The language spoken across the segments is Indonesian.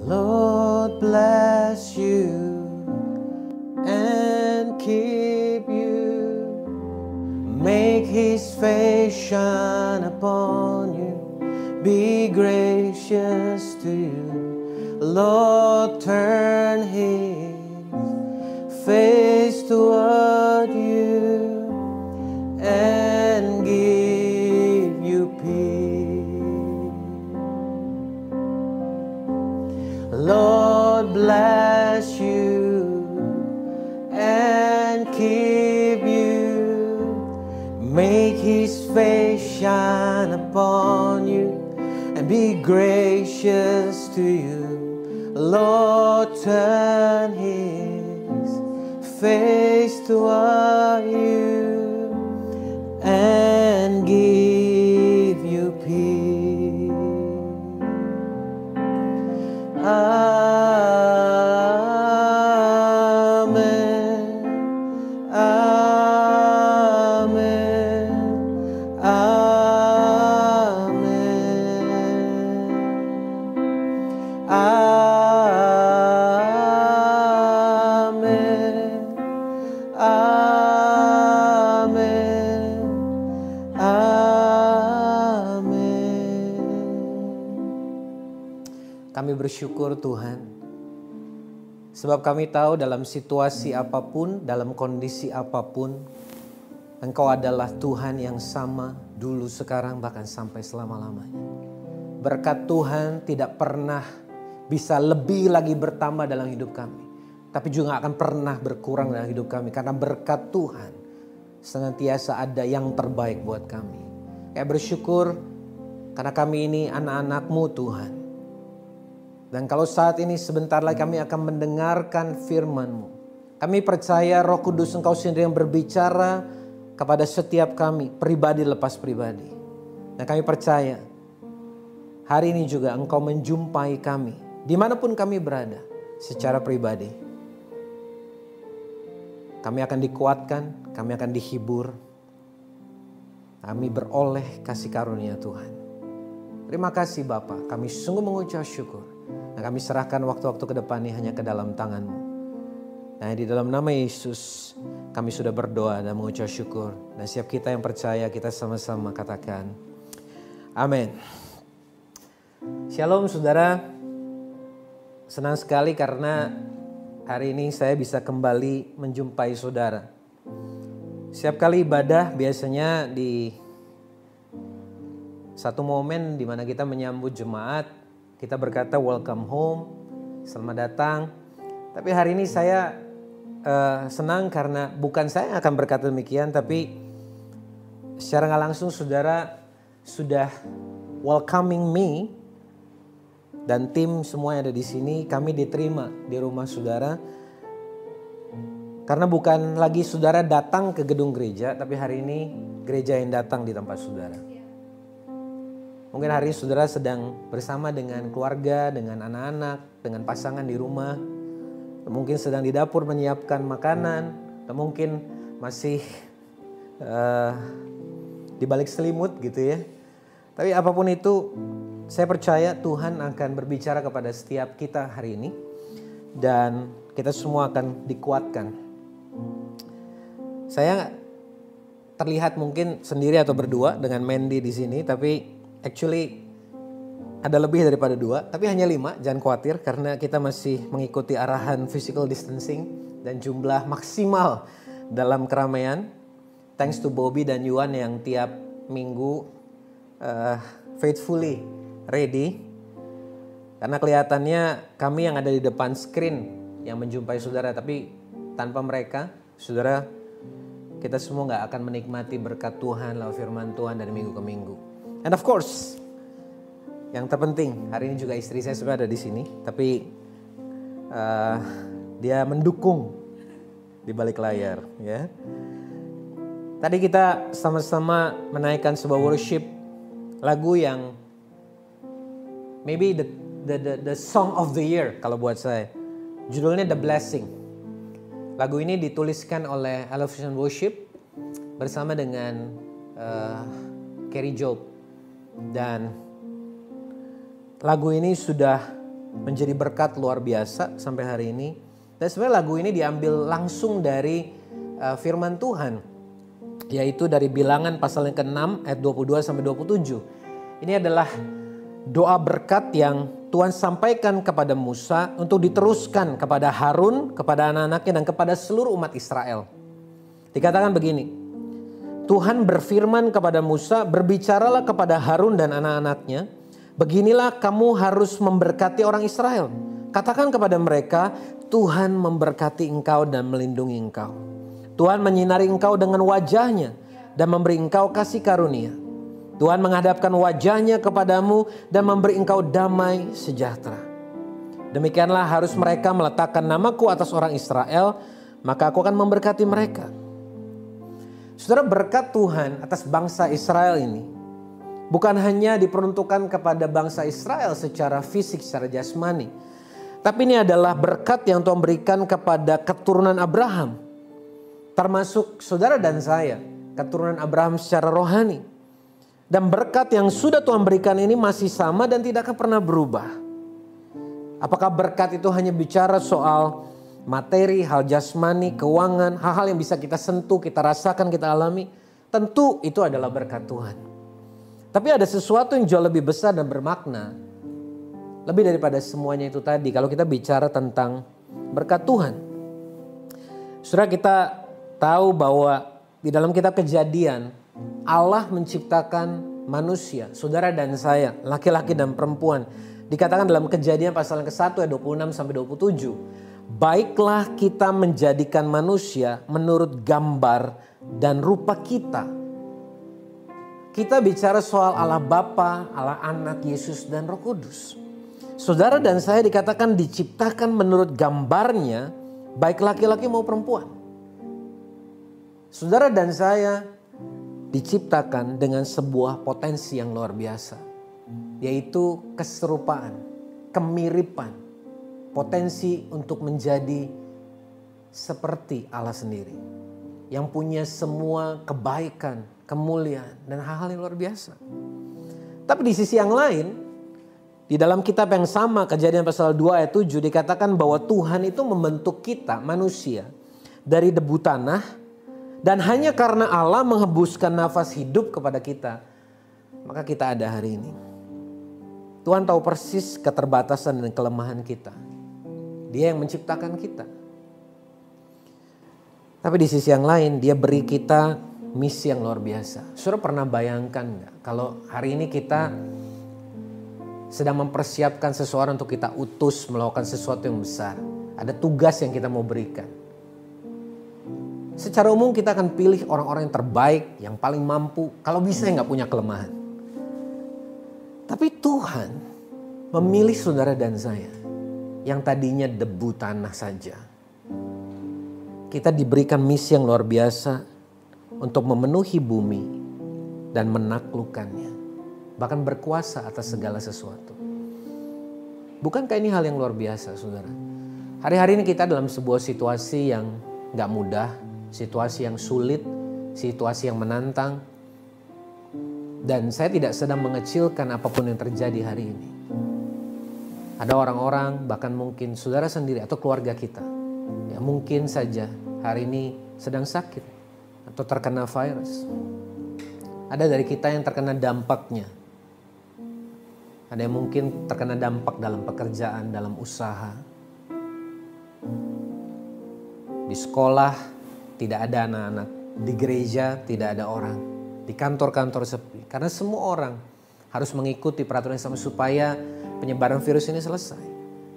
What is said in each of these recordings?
Lord bless you and keep you. Make his face shine upon you. Be gracious to you. Lord turn his face toward you and give you peace. Lord bless you and keep you. Make his face shine upon you and be gracious to you. Lord turn his face toward you and give you peace. Amen. Amen. Amen. Amen. Amen. Amen. Kami bersyukur Tuhan, sebab kami tahu dalam situasi apapun, dalam kondisi apapun, Engkau adalah Tuhan yang sama dulu, sekarang, bahkan sampai selama-lamanya. Berkat Tuhan tidak pernah bisa lebih lagi bertambah dalam hidup kami, tapi juga akan pernah berkurang dalam hidup kami, karena berkat Tuhan senantiasa ada yang terbaik buat kami. Kayak bersyukur karena kami ini anak-anak-Mu Tuhan. Dan kalau saat ini sebentar lagi kami akan mendengarkan firman-Mu, kami percaya Roh Kudus Engkau sendiri yang berbicara kepada setiap kami, pribadi lepas pribadi. Dan kami percaya hari ini juga Engkau menjumpai kami dimanapun kami berada secara pribadi. Kami akan dikuatkan, kami akan dihibur, kami beroleh kasih karunia Tuhan. Terima kasih Bapa, kami sungguh mengucap syukur. Dan kami serahkan waktu-waktu ke depan ini hanya ke dalam tangan-Mu. Nah, di dalam nama Yesus kami sudah berdoa dan mengucap syukur. Dan siap kita yang percaya, kita sama-sama katakan amin. Shalom saudara. Senang sekali karena hari ini saya bisa kembali menjumpai saudara. Setiap kali ibadah biasanya di satu momen di mana kita menyambut jemaat, kita berkata welcome home, selamat datang. Tapi hari ini saya senang karena bukan saya yang akan berkata demikian, tapi secara nggak langsung saudara sudah welcoming me dan tim semua yang ada di sini. Kami diterima di rumah saudara karena bukan lagi saudara datang ke gedung gereja, tapi hari ini gereja yang datang di tempat saudara. Mungkin hari ini saudara sedang bersama dengan keluarga, dengan anak-anak, dengan pasangan di rumah. Mungkin sedang di dapur menyiapkan makanan, atau mungkin masih di balik selimut gitu ya. Tapi apapun itu, saya percaya Tuhan akan berbicara kepada setiap kita hari ini. Dan kita semua akan dikuatkan. Saya terlihat mungkin sendiri atau berdua dengan Mandy di sini, tapi actually ada lebih daripada 2, tapi hanya 5, jangan khawatir karena kita masih mengikuti arahan physical distancing dan jumlah maksimal dalam keramaian. Thanks to Bobby dan Yuan yang tiap minggu faithfully ready. Karena kelihatannya kami yang ada di depan screen yang menjumpai saudara, tapi tanpa mereka, saudara, kita semua gak akan menikmati berkat Tuhan lewat firman Tuhan dari minggu ke minggu. And of course, yang terpenting, hari ini juga istri saya sudah ada di sini, tapi dia mendukung di balik layar. Ya. Tadi kita sama-sama menaikkan sebuah worship, lagu yang maybe the song of the year kalau buat saya. Judulnya The Blessing. Lagu ini dituliskan oleh Elevation Worship bersama dengan Kerry Job. Dan lagu ini sudah menjadi berkat luar biasa sampai hari ini. Dan sebenarnya lagu ini diambil langsung dari firman Tuhan, yaitu dari Bilangan pasal yang ke-6 ayat 22 sampai 27. Ini adalah doa berkat yang Tuhan sampaikan kepada Musa untuk diteruskan kepada Harun, kepada anak-anaknya dan kepada seluruh umat Israel. Dikatakan begini, Tuhan berfirman kepada Musa, berbicaralah kepada Harun dan anak-anaknya, beginilah kamu harus memberkati orang Israel. Katakan kepada mereka, Tuhan memberkati engkau dan melindungi engkau. Tuhan menyinari engkau dengan wajahnya dan memberi engkau kasih karunia. Tuhan menghadapkan wajahnya kepadamu dan memberi engkau damai sejahtera. Demikianlah harus mereka meletakkan namaku atas orang Israel, maka aku akan memberkati mereka. Saudara, berkat Tuhan atas bangsa Israel ini bukan hanya diperuntukkan kepada bangsa Israel secara fisik, secara jasmani. Tapi ini adalah berkat yang Tuhan berikan kepada keturunan Abraham. Termasuk saudara dan saya, keturunan Abraham secara rohani. Dan berkat yang sudah Tuhan berikan ini masih sama dan tidak akan pernah berubah. Apakah berkat itu hanya bicara soal materi, hal jasmani, keuangan, hal-hal yang bisa kita sentuh, kita rasakan, kita alami? Tentu itu adalah berkat Tuhan. Tapi ada sesuatu yang jauh lebih besar dan bermakna. Lebih daripada semuanya itu tadi, kalau kita bicara tentang berkat Tuhan. Saudara, kita tahu bahwa di dalam kitab Kejadian, Allah menciptakan manusia, saudara dan saya, laki-laki dan perempuan. Dikatakan dalam Kejadian pasal yang ke-1 ayat 26 sampai 27. Baiklah kita menjadikan manusia menurut gambar dan rupa kita. Kita bicara soal Allah Bapa, Allah Anak, Yesus dan Roh Kudus. Saudara dan saya dikatakan diciptakan menurut gambarnya, baik laki-laki maupun perempuan. Saudara dan saya diciptakan dengan sebuah potensi yang luar biasa, yaitu keserupaan, kemiripan, potensi untuk menjadi seperti Allah sendiri, yang punya semua kebaikan, kemuliaan, dan hal-hal yang luar biasa. Tapi di sisi yang lain, di dalam kitab yang sama, Kejadian pasal 2 ayat 7, dikatakan bahwa Tuhan itu membentuk kita, manusia, dari debu tanah. Dan hanya karena Allah menghembuskan nafas hidup kepada kita, maka kita ada hari ini. Tuhan tahu persis keterbatasan dan kelemahan kita. Dia yang menciptakan kita. Tapi di sisi yang lain, Dia beri kita misi yang luar biasa. Saudara pernah bayangkan gak kalau hari ini kita sedang mempersiapkan seseorang untuk kita utus melakukan sesuatu yang besar. Ada tugas yang kita mau berikan. Secara umum kita akan pilih orang-orang yang terbaik, yang paling mampu. Kalau bisa yang gak punya kelemahan. Tapi Tuhan memilih saudara dan saya yang tadinya debu tanah saja. Kita diberikan misi yang luar biasa untuk memenuhi bumi dan menaklukkannya. Bahkan berkuasa atas segala sesuatu. Bukankah ini hal yang luar biasa, saudara? Hari-hari ini kita dalam sebuah situasi yang gak mudah. Situasi yang sulit, situasi yang menantang. Dan saya tidak sedang mengecilkan apapun yang terjadi hari ini. Ada orang-orang, bahkan mungkin saudara sendiri atau keluarga kita, yang mungkin saja hari ini sedang sakit atau terkena virus. Ada dari kita yang terkena dampaknya. Ada yang mungkin terkena dampak dalam pekerjaan, dalam usaha. Di sekolah tidak ada anak-anak, di gereja tidak ada orang, di kantor-kantor sepi. Karena semua orang harus mengikuti peraturan yang sama supaya penyebaran virus ini selesai.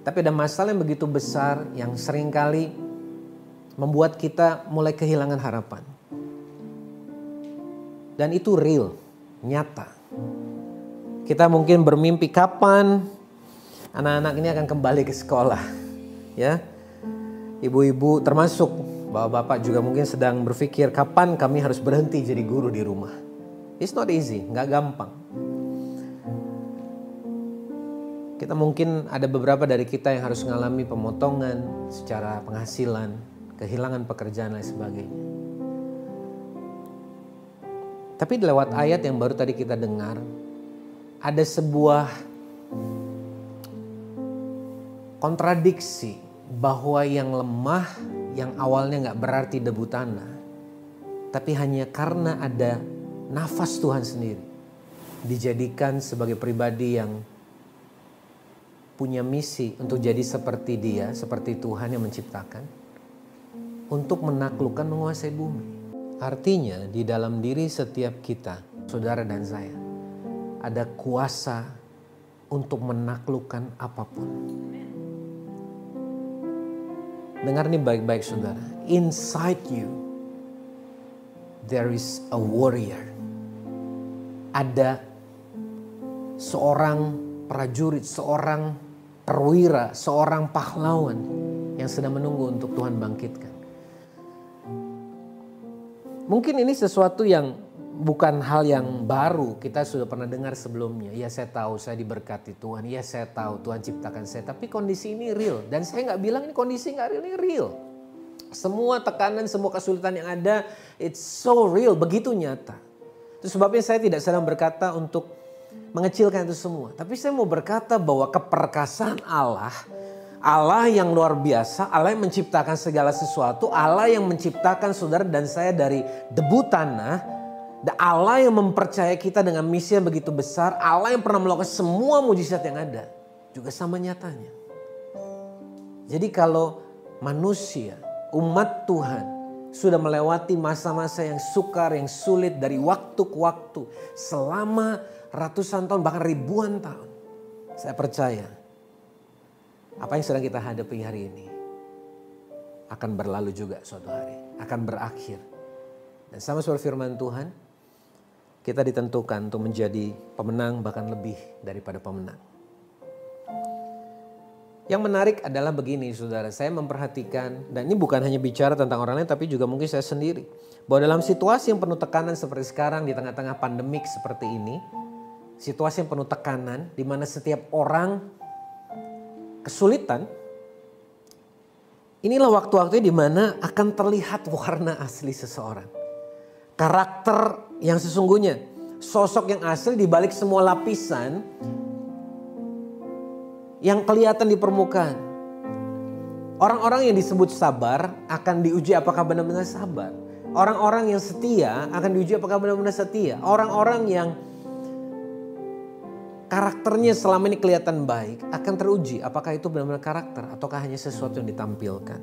Tapi ada masalah yang begitu besar yang seringkali membuat kita mulai kehilangan harapan. Dan itu real, nyata. Kita mungkin bermimpi kapan anak-anak ini akan kembali ke sekolah. Ya, ibu-ibu termasuk bapak-bapak juga mungkin sedang berpikir kapan kami harus berhenti jadi guru di rumah. It's not easy, gak gampang. Kita mungkin ada beberapa dari kita yang harus mengalami pemotongan secara penghasilan, kehilangan pekerjaan dan lain sebagainya. Tapi lewat ayat yang baru tadi kita dengar, ada sebuah kontradiksi bahwa yang lemah, yang awalnya gak berarti debu tanah, tapi hanya karena ada nafas Tuhan sendiri, dijadikan sebagai pribadi yang punya misi untuk jadi seperti Dia, seperti Tuhan yang menciptakan, untuk menaklukkan, menguasai bumi. Artinya di dalam diri setiap kita, saudara dan saya, ada kuasa untuk menaklukkan apapun. Dengar nih baik-baik saudara. Inside you, there is a warrior. Ada seorang prajurit, seorang perwira, seorang pahlawan yang sedang menunggu untuk Tuhan bangkitkan. Mungkin ini sesuatu yang bukan hal yang baru, kita sudah pernah dengar sebelumnya. Ya saya tahu saya diberkati Tuhan, ya saya tahu Tuhan ciptakan saya. Tapi kondisi ini real, dan saya nggak bilang ini kondisi nggak real, ini real. Semua tekanan, semua kesulitan yang ada, it's so real, begitu nyata. Itu sebabnya saya tidak sedang berkata untuk mengecilkan itu semua. Tapi saya mau berkata bahwa keperkasaan Allah, Allah yang luar biasa, Allah yang menciptakan segala sesuatu, Allah yang menciptakan saudara dan saya dari debu tanah, Allah yang mempercayai kita dengan misi yang begitu besar, Allah yang pernah melakukan semua mujizat yang ada, juga sama nyatanya. Jadi kalau manusia, umat Tuhan sudah melewati masa-masa yang sukar, yang sulit dari waktu ke waktu selama ratusan tahun bahkan ribuan tahun, saya percaya apa yang sedang kita hadapi hari ini akan berlalu juga suatu hari, akan berakhir. Dan sama seperti firman Tuhan, kita ditentukan untuk menjadi pemenang bahkan lebih daripada pemenang. Yang menarik adalah begini saudara, saya memperhatikan, dan ini bukan hanya bicara tentang orang lain tapi juga mungkin saya sendiri. Bahwa dalam situasi yang penuh tekanan seperti sekarang di tengah-tengah pandemik seperti ini, situasi yang penuh tekanan di mana setiap orang kesulitan, inilah waktu-waktu di mana akan terlihat warna asli seseorang. Karakter yang sesungguhnya, sosok yang asli di balik semua lapisan yang kelihatan di permukaan. Orang-orang yang disebut sabar akan diuji apakah benar-benar sabar. Orang-orang yang setia akan diuji apakah benar-benar setia. Orang-orang yang karakternya selama ini kelihatan baik akan teruji apakah itu benar-benar karakter ataukah hanya sesuatu yang ditampilkan.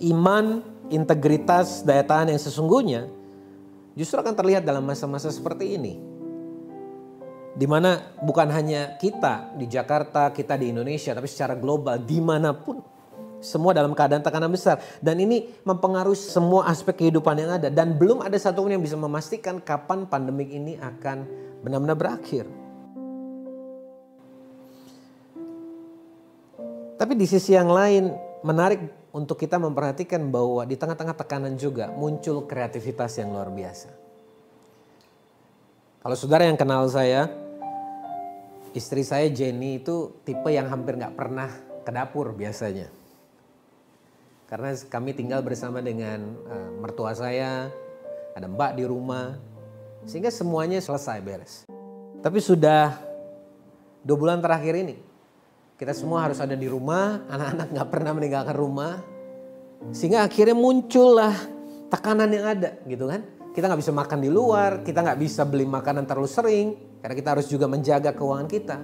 Iman, integritas, daya tahan yang sesungguhnya justru akan terlihat dalam masa-masa seperti ini. Di mana bukan hanya kita di Jakarta, kita di Indonesia, tapi secara global dimanapun semua dalam keadaan tekanan besar. Dan ini mempengaruhi semua aspek kehidupan yang ada. Dan belum ada satupun yang bisa memastikan kapan pandemik ini akan benar-benar berakhir. Tapi di sisi yang lain menarik untuk kita memperhatikan bahwa di tengah-tengah tekanan juga muncul kreativitas yang luar biasa. Kalau saudara yang kenal saya, istri saya Jenny itu tipe yang hampir gak pernah ke dapur biasanya. Karena kami tinggal bersama dengan mertua saya, ada mbak di rumah, sehingga semuanya selesai beres. Tapi sudah 2 bulan terakhir ini, kita semua harus ada di rumah, anak-anak gak pernah meninggalkan rumah. Sehingga akhirnya muncullah tekanan yang ada gitu kan. Kita gak bisa makan di luar, kita gak bisa beli makanan terlalu sering. Karena kita harus juga menjaga keuangan kita.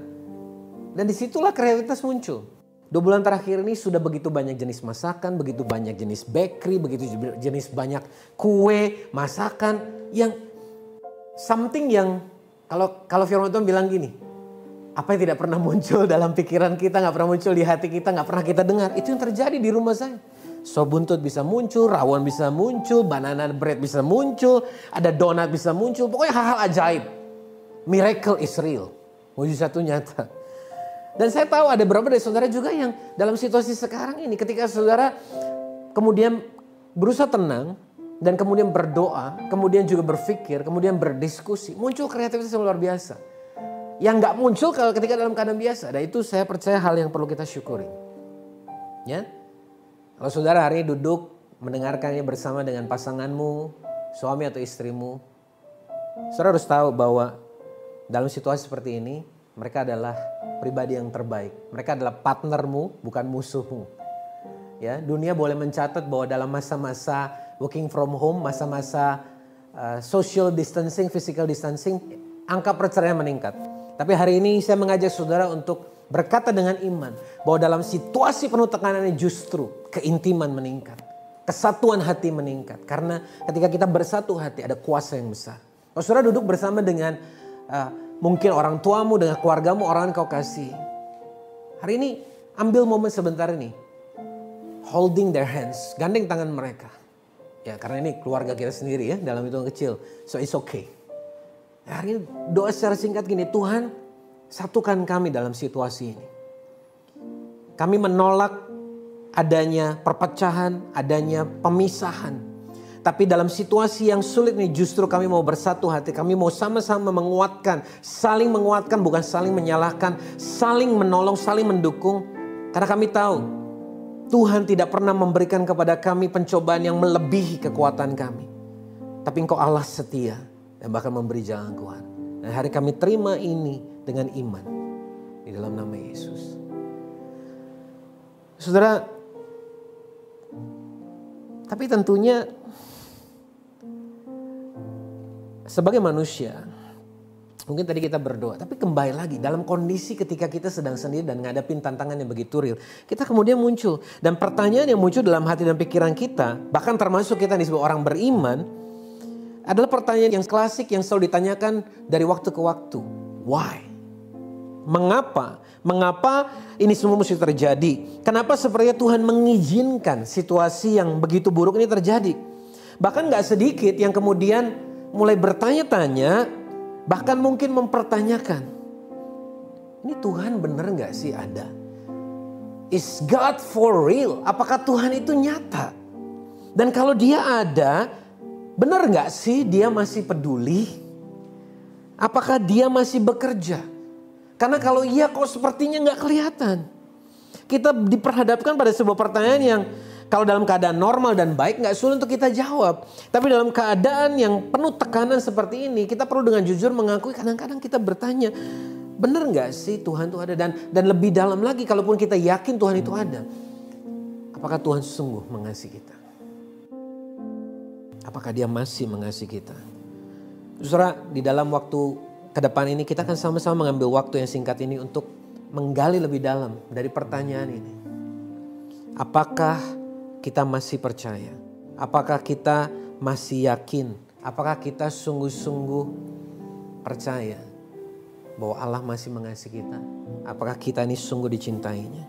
Dan disitulah kreativitas muncul. 2 bulan terakhir ini sudah begitu banyak jenis masakan, begitu banyak jenis bakery, begitu jenis banyak kue, masakan yang something yang kalau firman Tuhan bilang gini, apa yang tidak pernah muncul dalam pikiran kita, gak pernah muncul di hati kita, gak pernah kita dengar, itu yang terjadi di rumah saya. Sop buntut bisa muncul, rawon bisa muncul, banana bread bisa muncul, ada donat bisa muncul, pokoknya hal-hal ajaib. Miracle is real, mujizat itu nyata. Dan saya tahu ada beberapa dari saudara juga yang dalam situasi sekarang ini, ketika saudara kemudian berusaha tenang dan kemudian berdoa, kemudian juga berpikir, kemudian berdiskusi, muncul kreativitas yang luar biasa. Yang gak muncul kalau ketika dalam keadaan biasa. Dan itu saya percaya hal yang perlu kita syukuri. Ya, kalau saudara hari ini duduk mendengarkannya bersama dengan pasanganmu, suami atau istrimu, saudara harus tahu bahwa dalam situasi seperti ini mereka adalah pribadi yang terbaik. Mereka adalah partnermu, bukan musuhmu. Ya, dunia boleh mencatat bahwa dalam masa-masa working from home, masa-masa social distancing, physical distancing, angka perceraian meningkat. Tapi hari ini saya mengajak saudara untuk berkata dengan iman bahwa dalam situasi penuh tekanan ini justru keintiman meningkat. Kesatuan hati meningkat. Karena ketika kita bersatu hati ada kuasa yang besar. Kalau saudara duduk bersama dengan mungkin orang tuamu, dengan keluargamu, orang yang kau kasih. Hari ini ambil momen sebentar ini. Holding their hands, gandeng tangan mereka. Ya, karena ini keluarga kita sendiri ya, dalam hitungan kecil. So it's okay. Hari ini doa secara singkat gini, Tuhan satukan kami dalam situasi ini. Kami menolak adanya perpecahan, adanya pemisahan. Tapi dalam situasi yang sulit ini justru kami mau bersatu hati. Kami mau sama-sama menguatkan, saling menguatkan bukan saling menyalahkan. Saling menolong, saling mendukung. Karena kami tahu Tuhan tidak pernah memberikan kepada kami pencobaan yang melebihi kekuatan kami. Tapi Engkau Allah setia dan bahkan memberi jalan keluar. Dan hari kami terima ini dengan iman. Di dalam nama Yesus. Saudara, tapi tentunya sebagai manusia, mungkin tadi kita berdoa, tapi kembali lagi dalam kondisi ketika kita sedang sendiri dan ngadapin tantangan yang begitu real. Kita kemudian muncul dan pertanyaan yang muncul dalam hati dan pikiran kita, bahkan termasuk kita disebut orang beriman, adalah pertanyaan yang klasik yang selalu ditanyakan dari waktu ke waktu. Why? Mengapa? Mengapa ini semua mesti terjadi? Kenapa sepertinya Tuhan mengizinkan situasi yang begitu buruk ini terjadi? Bahkan gak sedikit yang kemudian mulai bertanya-tanya, bahkan mungkin mempertanyakan, ini Tuhan benar gak sih ada? Is God for real? Apakah Tuhan itu nyata? Dan kalau dia ada, benar gak sih dia masih peduli? Apakah dia masih bekerja? Karena kalau iya kok sepertinya gak kelihatan. Kita diperhadapkan pada sebuah pertanyaan yang kalau dalam keadaan normal dan baik gak sulit untuk kita jawab. Tapi dalam keadaan yang penuh tekanan seperti ini, kita perlu dengan jujur mengakui kadang-kadang kita bertanya, benar gak sih Tuhan itu ada? Dan lebih dalam lagi, kalaupun kita yakin Tuhan itu ada, apakah Tuhan sungguh mengasihi kita? Apakah dia masih mengasihi kita? Saudara, di dalam waktu ke depan ini kita akan sama-sama mengambil waktu yang singkat ini untuk menggali lebih dalam dari pertanyaan ini. Apakah kita masih percaya? Apakah kita masih yakin? Apakah kita sungguh-sungguh percaya bahwa Allah masih mengasihi kita? Apakah kita ini sungguh dicintainya?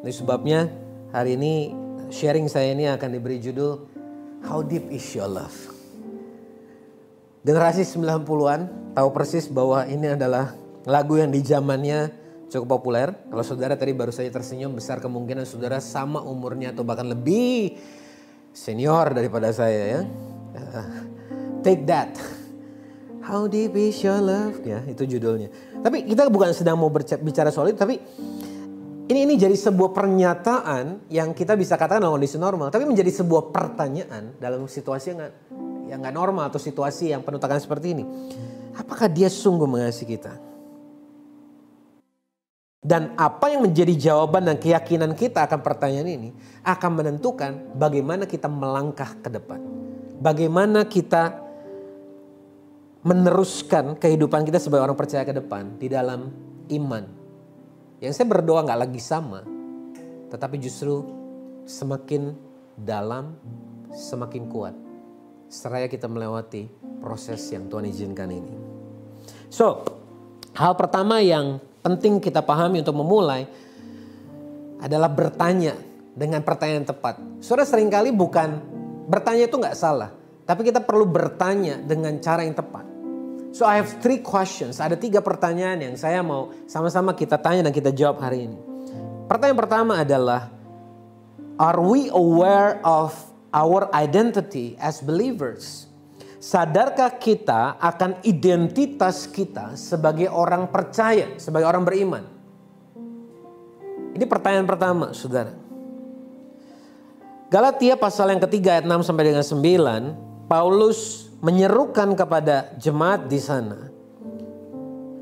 Ini sebabnya hari ini sharing saya ini akan diberi judul How Deep Is Your Love? Generasi 90-an tahu persis bahwa ini adalah lagu yang di zamannya cukup populer. Kalau saudara tadi baru saja tersenyum, besar kemungkinan saudara sama umurnya atau bahkan lebih senior daripada saya ya. Take That. How Deep Is Your Love? Ya, itu judulnya. Tapi kita bukan sedang mau bicara soal itu, tapi ini jadi sebuah pernyataan yang kita bisa katakan dalam kondisi normal, tapi menjadi sebuah pertanyaan dalam situasi yang gak normal atau situasi yang penuh tekanan seperti ini. Apakah dia sungguh mengasihi kita? Dan apa yang menjadi jawaban dan keyakinan kita akan pertanyaan ini akan menentukan bagaimana kita melangkah ke depan. Bagaimana kita meneruskan kehidupan kita sebagai orang percaya ke depan di dalam iman. Yang saya berdoa gak lagi sama, tetapi justru semakin dalam, semakin kuat. Seraya kita melewati proses yang Tuhan izinkan ini. So, hal pertama yang penting kita pahami untuk memulai adalah bertanya dengan pertanyaan tepat. Saudara seringkali bukan bertanya itu gak salah, tapi kita perlu bertanya dengan cara yang tepat. So I have 3 questions, ada 3 pertanyaan yang saya mau sama-sama kita tanya dan kita jawab hari ini. Pertanyaan pertama adalah, are we aware of our identity as believers? Sadarkah kita akan identitas kita sebagai orang percaya, sebagai orang beriman? Ini pertanyaan pertama, saudara. Galatia pasal yang ketiga ayat 6 sampai dengan 9, Paulus menyerukan kepada jemaat di sana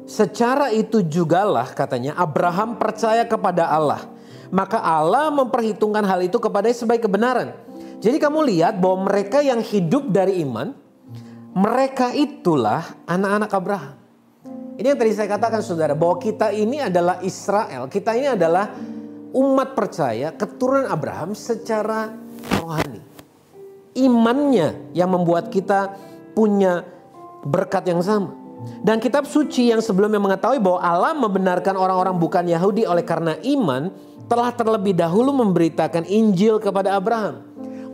Secara itu jugalah katanya Abraham percaya kepada Allah. Maka Allah memperhitungkan hal itu kepadanya sebagai kebenaran. Jadi kamu lihat bahwa mereka yang hidup dari iman, mereka itulah anak-anak Abraham. Ini yang tadi saya katakan saudara, bahwa kita ini adalah Israel. Kita ini adalah umat percaya keturunan Abraham secara rohani. Imannya yang membuat kita punya berkat yang sama. Dan kitab suci yang sebelumnya mengetahui bahwa Allah membenarkan orang-orang bukan Yahudi oleh karena iman, telah terlebih dahulu memberitakan Injil kepada Abraham.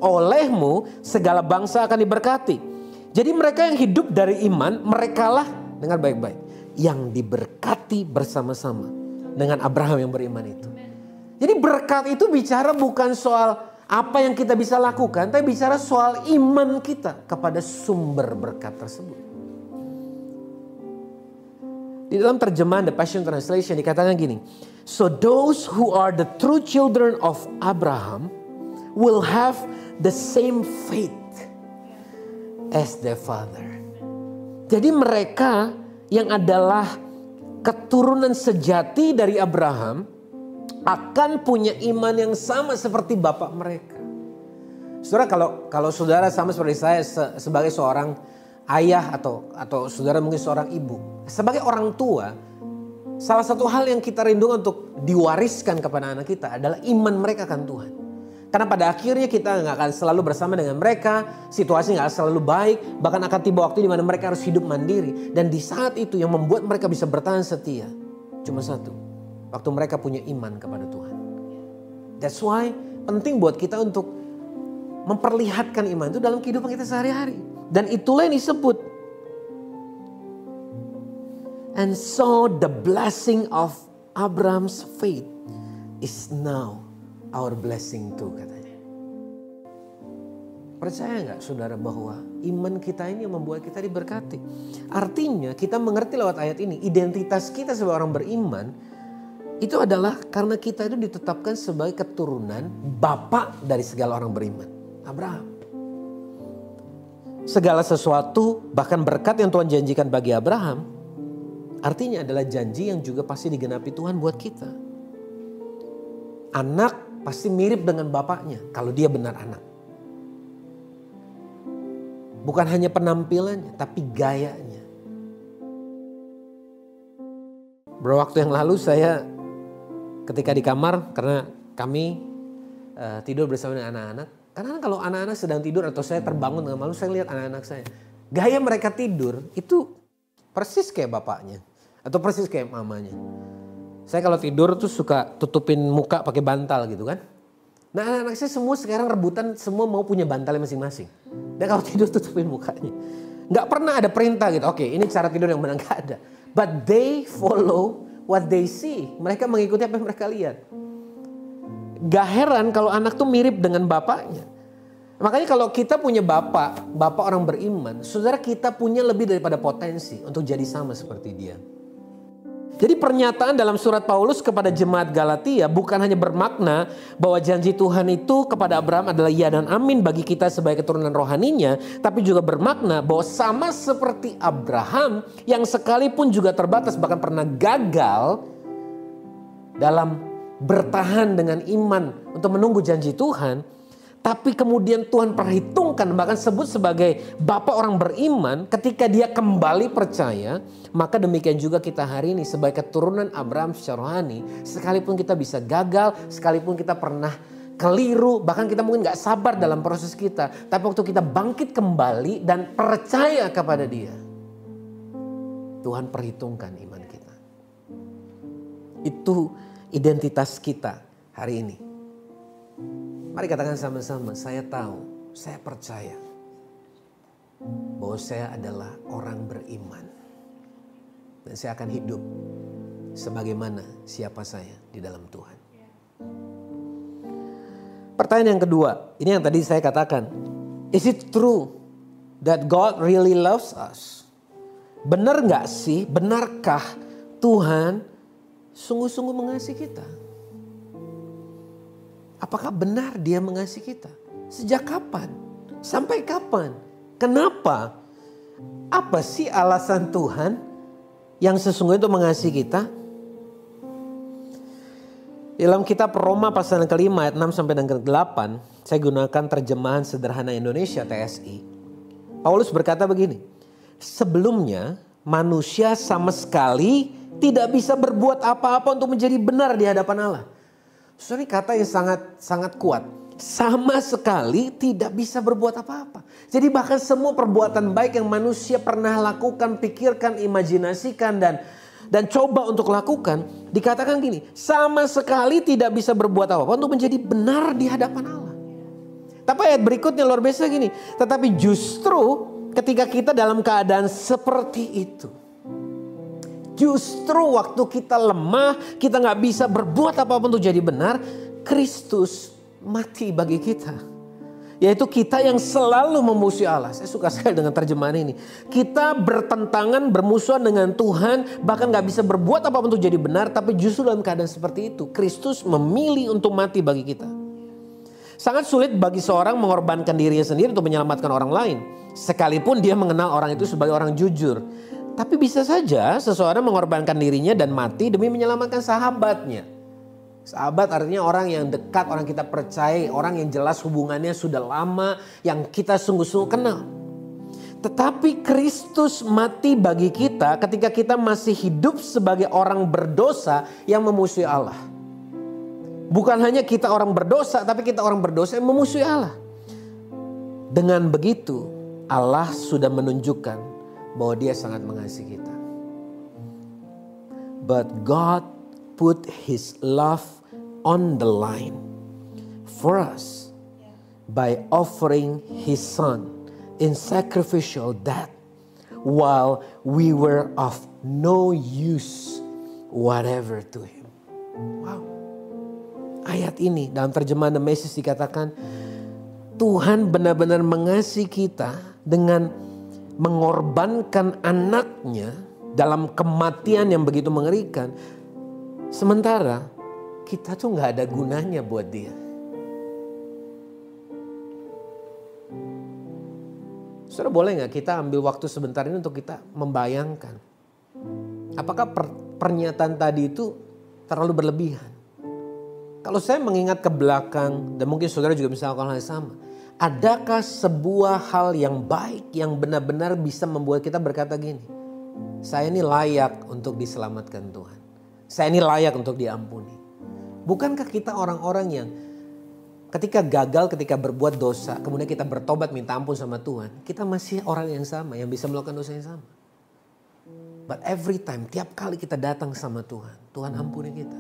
Olehmu segala bangsa akan diberkati. Jadi mereka yang hidup dari iman, merekalah, dengar baik-baik, yang diberkati bersama-sama dengan Abraham yang beriman itu. Jadi berkat itu bicara bukan soal apa yang kita bisa lakukan, tapi bicara soal iman kita kepada sumber berkat tersebut. Di dalam terjemahan The Passion Translation dikatakan gini, so those who are the true children of Abraham will have the same faith as their father. Jadi mereka yang adalah keturunan sejati dari Abraham akan punya iman yang sama seperti bapak mereka. Saudara, kalau saudara sama seperti saya sebagai seorang ayah atau saudara mungkin seorang ibu, sebagai orang tua, salah satu hal yang kita rindukan untuk diwariskan kepada anak kita adalah iman mereka akan Tuhan. Karena pada akhirnya kita nggak akan selalu bersama dengan mereka, situasi nggak selalu baik, bahkan akan tiba waktu di mana mereka harus hidup mandiri. Dan di saat itu yang membuat mereka bisa bertahan setia, cuma satu, waktu mereka punya iman kepada Tuhan. That's why penting buat kita untuk memperlihatkan iman itu dalam kehidupan kita sehari-hari. Dan itulah yang disebut. And so the blessing of Abraham's faith is now our blessing too, katanya. Percaya nggak saudara bahwa iman kita ini yang membuat kita diberkati? Artinya kita mengerti lewat ayat ini, identitas kita sebagai orang beriman itu adalah karena kita itu ditetapkan sebagai keturunan bapak dari segala orang beriman, Abraham. Segala sesuatu bahkan berkat yang Tuhan janjikan bagi Abraham artinya adalah janji yang juga pasti digenapi Tuhan buat kita. Anak pasti mirip dengan bapaknya kalau dia benar anak. Bukan hanya penampilannya tapi gayanya. Beberapa waktu yang lalu saya ketika di kamar karena kami tidur bersama dengan anak-anak. Karena kalau anak-anak sedang tidur atau saya terbangun dengan malam, saya lihat anak-anak saya. Gaya mereka tidur itu persis kayak bapaknya. Atau persis kayak mamanya. Saya kalau tidur tuh suka tutupin muka pakai bantal gitu kan. Nah anak-anak saya semua sekarang rebutan semua mau punya bantalnya masing-masing. Dan kalau tidur tutupin mukanya. Gak pernah ada perintah gitu. Oke, ini cara tidur yang benar, gak ada. But they follow what they see. Mereka mengikuti apa yang mereka lihat. Gak heran kalau anak tuh mirip dengan bapaknya. Makanya kalau kita punya bapak orang beriman, saudara kita punya lebih daripada potensi untuk jadi sama seperti dia. Jadi pernyataan dalam surat Paulus kepada jemaat Galatia bukan hanya bermakna bahwa janji Tuhan itu kepada Abraham adalah ya dan amin bagi kita sebagai keturunan rohaninya, tapi juga bermakna bahwa sama seperti Abraham yang sekalipun juga terbatas bahkan pernah gagal dalam bertahan dengan iman untuk menunggu janji Tuhan, tapi kemudian Tuhan perhitungkan bahkan sebut sebagai bapak orang beriman ketika dia kembali percaya, maka demikian juga kita hari ini sebagai keturunan Abraham secara rohani, sekalipun kita bisa gagal, sekalipun kita pernah keliru, bahkan kita mungkin gak sabar dalam proses kita, tapi waktu kita bangkit kembali dan percaya kepada dia, Tuhan perhitungkan iman kita. Itu identitas kita hari ini. Mari katakan sama-sama, saya tahu, saya percaya bahwa saya adalah orang beriman. Dan saya akan hidup sebagaimana siapa saya di dalam Tuhan. Pertanyaan yang kedua, ini yang tadi saya katakan. Is it true that God really loves us? Benar gak sih, benarkah Tuhan sungguh-sungguh mengasihi kita? Apakah benar dia mengasihi kita? Sejak kapan? Sampai kapan? Kenapa? Apa sih alasan Tuhan yang sesungguhnya itu mengasihi kita? Dalam kitab Roma pasal yang kelima ayat 6 sampai dengan 8, saya gunakan terjemahan sederhana Indonesia TSI. Paulus berkata begini, sebelumnya manusia sama sekali tidak bisa berbuat apa-apa untuk menjadi benar di hadapan Allah. Ini kata yang sangat kuat. Sama sekali tidak bisa berbuat apa-apa. Jadi bahkan semua perbuatan baik yang manusia pernah lakukan, pikirkan, imajinasikan dan coba untuk lakukan, dikatakan gini, sama sekali tidak bisa berbuat apa-apa untuk menjadi benar di hadapan Allah. Tapi ayat berikutnya luar biasa gini, tetapi justru ketika kita dalam keadaan seperti itu, justru waktu kita lemah, kita gak bisa berbuat apa-apa untuk jadi benar, Kristus mati bagi kita. Yaitu kita yang selalu memusuhi Allah. Saya suka sekali dengan terjemahan ini. Kita bertentangan, bermusuhan dengan Tuhan, bahkan gak bisa berbuat apa-apa untuk jadi benar, tapi justru dalam keadaan seperti itu, Kristus memilih untuk mati bagi kita. Sangat sulit bagi seorang mengorbankan dirinya sendiri untuk menyelamatkan orang lain, sekalipun dia mengenal orang itu sebagai orang jujur. Tapi bisa saja seseorang mengorbankan dirinya dan mati demi menyelamatkan sahabatnya. Sahabat artinya orang yang dekat, orang kita percaya, orang yang jelas hubungannya sudah lama, yang kita sungguh-sungguh kenal. Tetapi Kristus mati bagi kita ketika kita masih hidup sebagai orang berdosa yang memusuhi Allah. Bukan hanya kita orang berdosa, tapi kita orang berdosa yang memusuhi Allah. Dengan begitu, Allah sudah menunjukkan bahwa Dia sangat mengasihi kita. But God put His love on the line for us by offering His Son in sacrificial death while we were of no use whatever to Him. Wow. Ayat ini dalam terjemahan The Message dikatakan, Tuhan benar-benar mengasihi kita dengan mengorbankan anaknya dalam kematian yang begitu mengerikan. Sementara kita tuh gak ada gunanya buat Dia. Saudara, boleh gak kita ambil waktu sebentar ini untuk kita membayangkan, apakah pernyataan tadi itu terlalu berlebihan? Kalau saya mengingat ke belakang, dan mungkin saudara juga bisa melakukan hal yang sama. Adakah sebuah hal yang baik yang benar-benar bisa membuat kita berkata gini, saya ini layak untuk diselamatkan Tuhan. Saya ini layak untuk diampuni. Bukankah kita orang-orang yang ketika gagal, ketika berbuat dosa, kemudian kita bertobat minta ampun sama Tuhan, kita masih orang yang sama, yang bisa melakukan dosa yang sama. But every time, tiap kali kita datang sama Tuhan, Tuhan ampuni kita.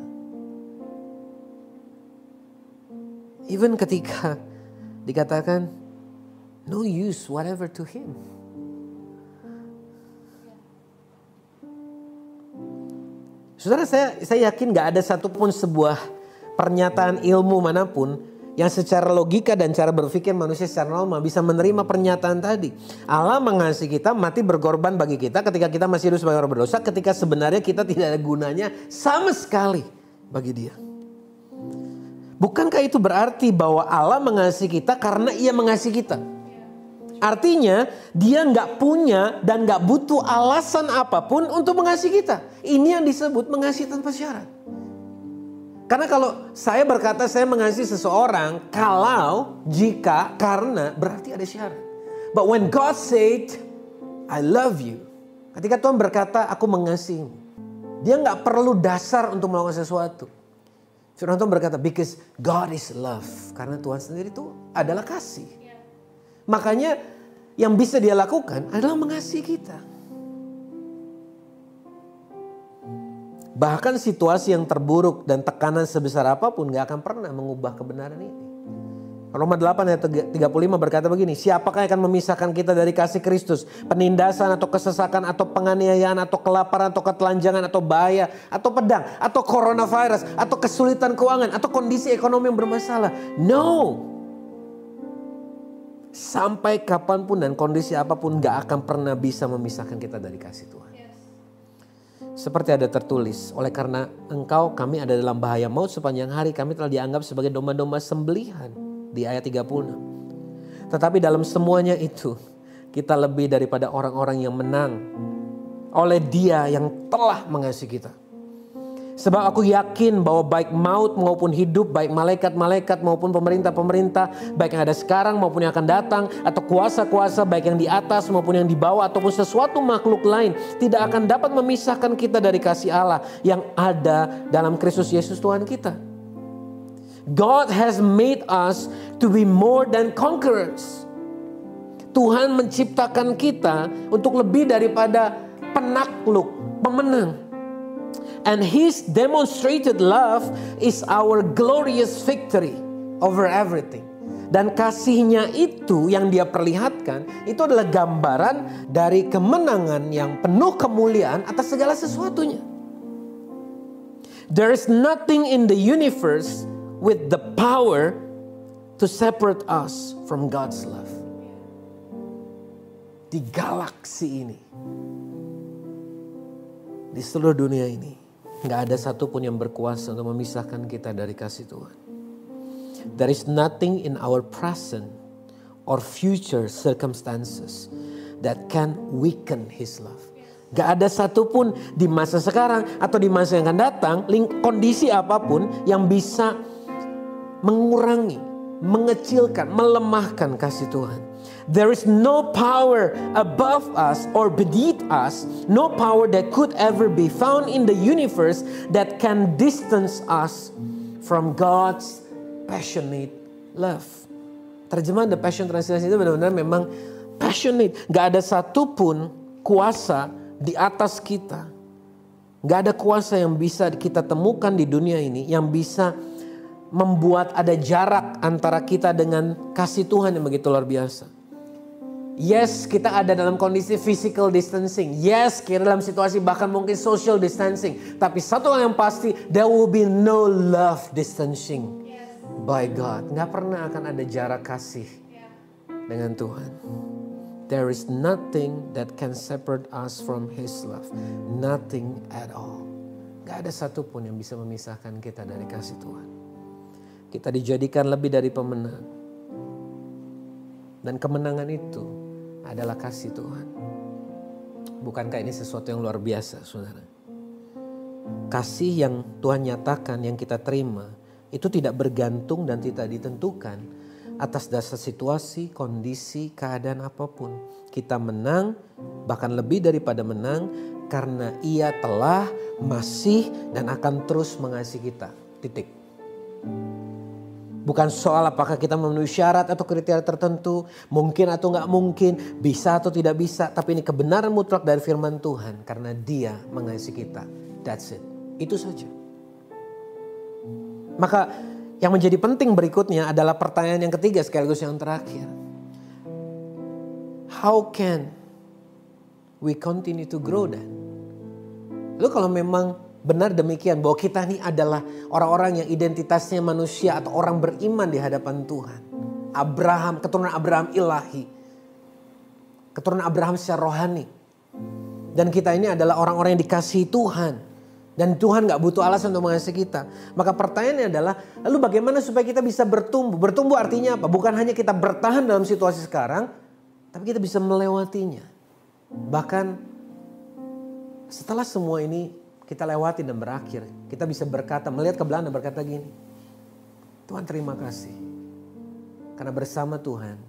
Even ketika dikatakan no use whatever to Him. Saudara, saya yakin gak ada satupun sebuah pernyataan ilmu manapun yang secara logika dan cara berpikir manusia secara normal bisa menerima pernyataan tadi. Allah mengasihi kita, mati berkorban bagi kita ketika kita masih hidup sebagai orang berdosa, ketika sebenarnya kita tidak ada gunanya sama sekali bagi Dia. Bukankah itu berarti bahwa Allah mengasihi kita karena Ia mengasihi kita? Artinya Dia gak punya dan gak butuh alasan apapun untuk mengasihi kita. Ini yang disebut mengasihi tanpa syarat. Karena kalau saya berkata saya mengasihi seseorang, kalau, jika, karena, berarti ada syarat. But when God said, I love you. Ketika Tuhan berkata, aku mengasihimu. Dia gak perlu dasar untuk melakukan sesuatu. Firman Tuhan berkata, because God is love. Karena Tuhan sendiri itu adalah kasih. Makanya yang bisa Dia lakukan adalah mengasihi kita. Bahkan situasi yang terburuk dan tekanan sebesar apapun gak akan pernah mengubah kebenaran ini. Roma 8 ayat 35 berkata begini, siapakah yang akan memisahkan kita dari kasih Kristus? Penindasan atau kesesakan atau penganiayaan atau kelaparan atau ketelanjangan atau bahaya atau pedang atau coronavirus atau kesulitan keuangan atau kondisi ekonomi yang bermasalah. No. Sampai kapanpun dan kondisi apapun gak akan pernah bisa memisahkan kita dari kasih Tuhan. Seperti ada tertulis, oleh karena engkau kami ada dalam bahaya maut sepanjang hari, kami telah dianggap sebagai domba-domba sembelihan. Di ayat 36. Tetapi dalam semuanya itu kita lebih daripada orang-orang yang menang oleh Dia yang telah mengasihi kita. Sebab aku yakin bahwa baik maut maupun hidup, baik malaikat-malaikat maupun pemerintah-pemerintah, baik yang ada sekarang maupun yang akan datang, atau kuasa-kuasa baik yang di atas maupun yang di bawah, ataupun sesuatu makhluk lain, tidak akan dapat memisahkan kita dari kasih Allah yang ada dalam Kristus Yesus Tuhan kita. God has made us to be more than conquerors. Tuhan menciptakan kita untuk lebih daripada penakluk, pemenang. And His demonstrated love is our glorious victory over everything. Dan kasihnya itu yang Dia perlihatkan, itu adalah gambaran dari kemenangan yang penuh kemuliaan atas segala sesuatunya. There is nothing in the universe with the power to separate us from God's love. Di galaksi ini, di seluruh dunia ini, gak ada satupun yang berkuasa untuk memisahkan kita dari kasih Tuhan. There is nothing in our present or future circumstances that can weaken His love. Gak ada satupun di masa sekarang atau di masa yang akan datang, kondisi apapun yang bisa mengurangi, mengecilkan, melemahkan kasih Tuhan. There is no power above us or beneath us, no power that could ever be found in the universe that can distance us from God's passionate love. Terjemahan The Passion Translation itu benar-benar memang passionate. Gak ada satupun kuasa di atas kita. Gak ada kuasa yang bisa kita temukan di dunia ini yang bisa membuat ada jarak antara kita dengan kasih Tuhan yang begitu luar biasa. Yes, kita ada dalam kondisi physical distancing. Yes, kita dalam situasi bahkan mungkin social distancing. Tapi satu hal yang pasti, there will be no love distancing by God. Gak pernah akan ada jarak kasih dengan Tuhan. There is nothing that can separate us from His love. Nothing at all. Gak ada satupun yang bisa memisahkan kita dari kasih Tuhan. Kita dijadikan lebih dari pemenang. Dan kemenangan itu adalah kasih Tuhan. Bukankah ini sesuatu yang luar biasa, saudara? Kasih yang Tuhan nyatakan, yang kita terima, itu tidak bergantung dan tidak ditentukan atas dasar situasi, kondisi, keadaan apapun. Kita menang, bahkan lebih daripada menang, karena Ia telah, masih, dan akan terus mengasihi kita. Titik. Bukan soal apakah kita memenuhi syarat atau kriteria tertentu, mungkin atau nggak mungkin, bisa atau tidak bisa. Tapi ini kebenaran mutlak dari firman Tuhan, karena Dia mengasihi kita. That's it. Itu saja. Maka yang menjadi penting berikutnya adalah pertanyaan yang ketiga sekaligus yang terakhir. How can we continue to grow then? Lalu kalau memang benar demikian bahwa kita ini adalah orang-orang yang identitasnya manusia atau orang beriman di hadapan Tuhan. Abraham, keturunan Abraham ilahi. Keturunan Abraham secara rohani. Dan kita ini adalah orang-orang yang dikasihi Tuhan. Dan Tuhan gak butuh alasan untuk mengasihi kita. Maka pertanyaannya adalah, lalu bagaimana supaya kita bisa bertumbuh? Bertumbuh artinya apa? Bukan hanya kita bertahan dalam situasi sekarang, tapi kita bisa melewatinya. Bahkan setelah semua ini kita lewati dan berakhir, kita bisa berkata, melihat ke belakang dan berkata gini, Tuhan terima kasih. Karena bersama Tuhan,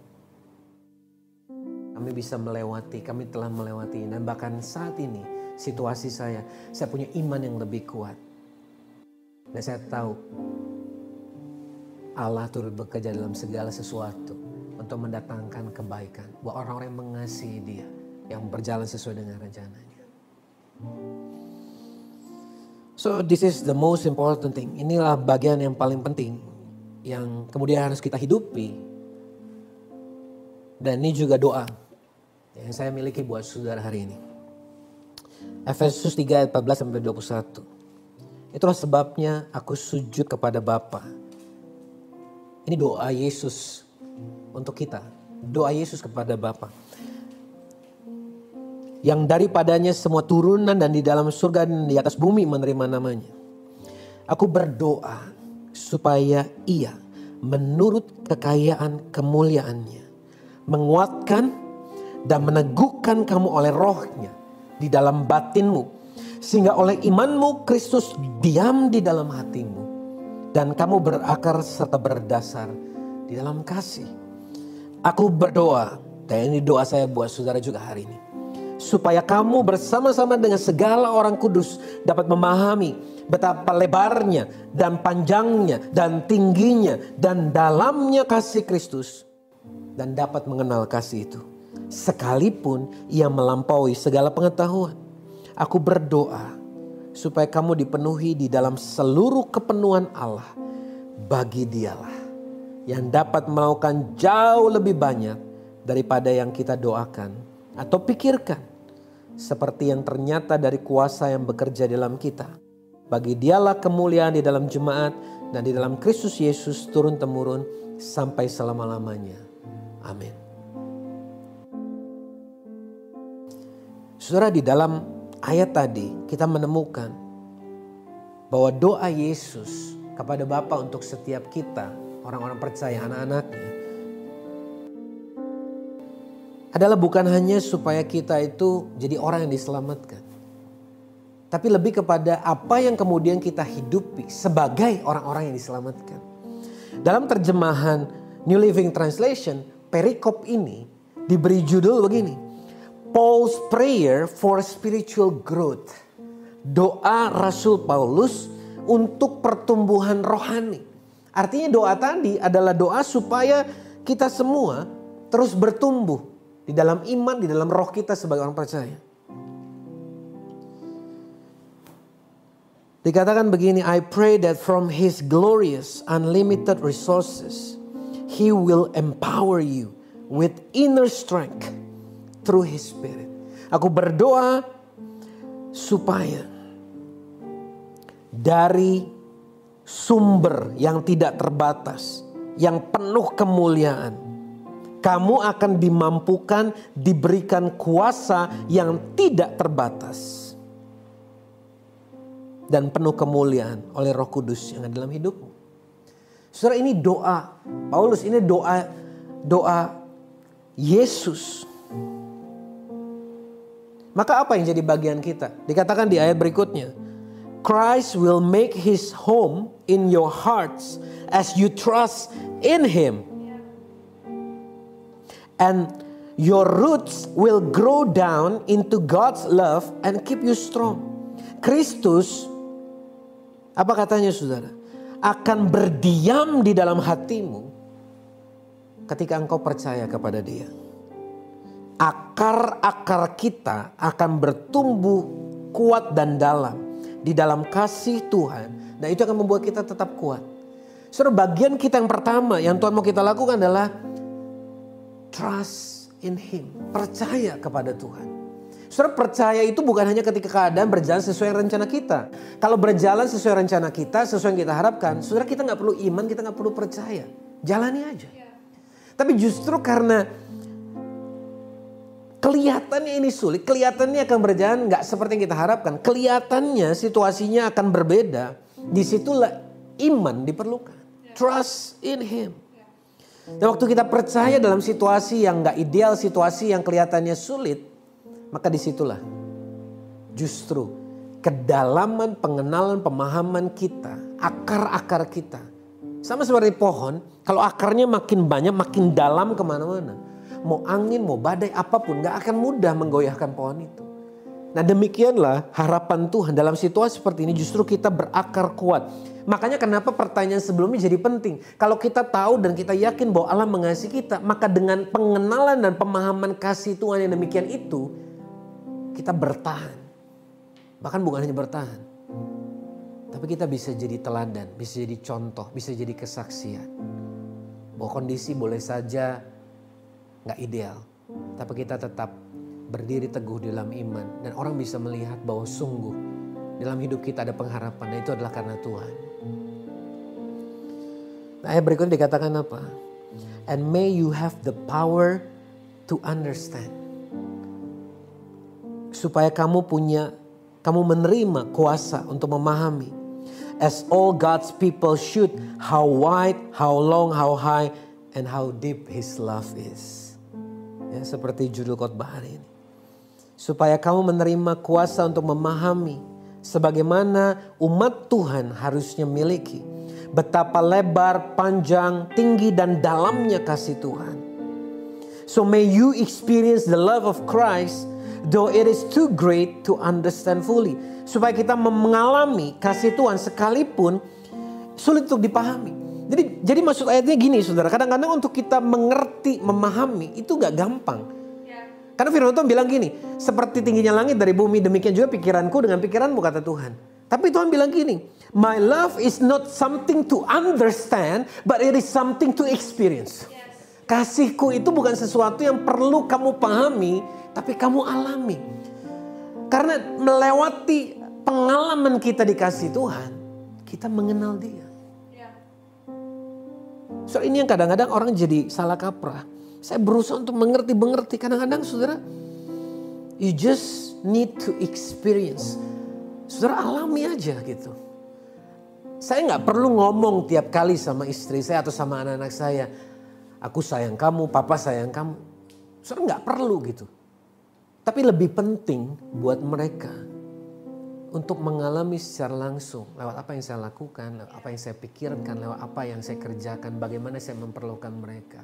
kami bisa melewati, kami telah melewati. Dan bahkan saat ini, situasi saya punya iman yang lebih kuat. Dan saya tahu Allah turut bekerja dalam segala sesuatu untuk mendatangkan kebaikan buat orang-orang yang mengasihi Dia, yang berjalan sesuai dengan rencananya. So this is the most important thing. Inilah bagian yang paling penting yang kemudian harus kita hidupi. Dan ini juga doa yang saya miliki buat saudara hari ini. Efesus 3 ayat 14-21. Itulah sebabnya aku sujud kepada Bapa. Ini doa Yesus untuk kita. Doa Yesus kepada Bapa. Yang daripadanya semua turunan dan di dalam surga dan di atas bumi menerima namanya. Aku berdoa supaya Ia menurut kekayaan kemuliaannya menguatkan dan meneguhkan kamu oleh rohnya di dalam batinmu. Sehingga oleh imanmu Kristus diam di dalam hatimu. Dan kamu berakar serta berdasar di dalam kasih. Aku berdoa, dan ini doa saya buat saudara juga hari ini. Supaya kamu bersama-sama dengan segala orang kudus dapat memahami betapa lebarnya dan panjangnya dan tingginya dan dalamnya kasih Kristus. Dan dapat mengenal kasih itu. Sekalipun ia melampaui segala pengetahuan. Aku berdoa supaya kamu dipenuhi di dalam seluruh kepenuhan Allah. Bagi Dialah yang dapat melakukan jauh lebih banyak daripada yang kita doakan atau pikirkan. Seperti yang ternyata dari kuasa yang bekerja dalam kita. Bagi Dialah kemuliaan di dalam jemaat dan di dalam Kristus Yesus turun-temurun sampai selama-lamanya. Amin. Saudara, di dalam ayat tadi kita menemukan bahwa doa Yesus kepada Bapa untuk setiap kita, orang-orang percaya, anak-anaknya, adalah bukan hanya supaya kita itu jadi orang yang diselamatkan. Tapi lebih kepada apa yang kemudian kita hidupi sebagai orang-orang yang diselamatkan. Dalam terjemahan New Living Translation, perikop ini diberi judul begini. Paul's Prayer for Spiritual Growth. Doa Rasul Paulus untuk pertumbuhan rohani. Artinya doa tadi adalah doa supaya kita semua terus bertumbuh di dalam iman, di dalam roh kita sebagai orang percaya. Dikatakan begini, I pray that from His glorious unlimited resources, He will empower you with inner strength through His Spirit. Aku berdoa supaya dari sumber yang tidak terbatas, yang penuh kemuliaan, kamu akan dimampukan diberikan kuasa yang tidak terbatas dan penuh kemuliaan oleh Roh Kudus yang ada dalam hidupmu. Saudara, ini doa Paulus, ini doa Yesus. Maka apa yang jadi bagian kita? Dikatakan di ayat berikutnya, Christ will make His home in your hearts as you trust in Him. And your roots will grow down into God's love and keep you strong. Kristus, apa katanya saudara? Akan berdiam di dalam hatimu ketika engkau percaya kepada Dia. Akar-akar kita akan bertumbuh kuat dan dalam di dalam kasih Tuhan. Dan itu akan membuat kita tetap kuat. Saudara, bagian kita yang pertama yang Tuhan mau kita lakukan adalah trust in Him. Percaya kepada Tuhan. Saudara, percaya itu bukan hanya ketika keadaan berjalan sesuai rencana kita. Kalau berjalan sesuai rencana kita, sesuai yang kita harapkan, saudara, kita gak perlu iman, kita gak perlu percaya. Jalani aja. Tapi justru karena kelihatannya ini sulit, kelihatannya akan berjalan gak seperti yang kita harapkan, kelihatannya situasinya akan berbeda, disitulah iman diperlukan. Trust in Him. Dan waktu kita percaya dalam situasi yang gak ideal, situasi yang kelihatannya sulit, maka disitulah justru kedalaman pengenalan pemahaman kita, akar-akar kita. Sama seperti pohon, kalau akarnya makin banyak, makin dalam kemana-mana. Mau angin, mau badai, apapun gak akan mudah menggoyahkan pohon itu. Nah, demikianlah harapan Tuhan dalam situasi seperti ini, justru kita berakar kuat. Makanya kenapa pertanyaan sebelumnya jadi penting. Kalau kita tahu dan kita yakin bahwa Allah mengasihi kita, maka dengan pengenalan dan pemahaman kasih Tuhan yang demikian itu, kita bertahan. Bahkan bukan hanya bertahan, tapi kita bisa jadi teladan, bisa jadi contoh, bisa jadi kesaksian. Bahwa kondisi boleh saja gak ideal, tapi kita tetap berdiri teguh dalam iman. Dan orang bisa melihat bahwa sungguh dalam hidup kita ada pengharapan. Dan itu adalah karena Tuhan. Nah, ayat berikutnya dikatakan apa? And may you have the power to understand. Supaya kamu menerima kuasa untuk memahami. As all God's people should, how wide, how long, how high, and how deep His love is. Ya, seperti judul khotbah hari ini. supaya kamu menerima kuasa untuk memahami sebagaimana umat Tuhan harusnya miliki. Betapa lebar, panjang, tinggi, dan dalamnya kasih Tuhan. So may you experience the love of Christ, though it is too great to understand fully. Supaya kita mengalami kasih Tuhan sekalipun sulit untuk dipahami. Jadi maksud ayatnya gini saudara, kadang-kadang untuk kita mengerti, memahami itu gak gampang. Karena firman Tuhan bilang gini, seperti tingginya langit dari bumi, demikian juga pikiranku dengan pikiranmu, kata Tuhan. Tapi Tuhan bilang gini, my love is not something to understand, but it is something to experience. Kasihku itu bukan sesuatu yang perlu kamu pahami, tapi kamu alami. Karena melewati pengalaman kita dikasih Tuhan, kita mengenal Dia. So ini yang kadang-kadang orang jadi salah kaprah. Saya berusaha untuk mengerti. Kadang-kadang saudara, you just need to experience. Saudara alami aja gitu. Saya gak perlu ngomong tiap kali sama istri saya atau sama anak-anak saya. Aku sayang kamu, papa sayang kamu. Saudara gak perlu gitu. Tapi lebih penting buat mereka untuk mengalami secara langsung. Lewat apa yang saya lakukan, lewat apa yang saya pikirkan, lewat apa yang saya kerjakan. Bagaimana saya memperlakukan mereka.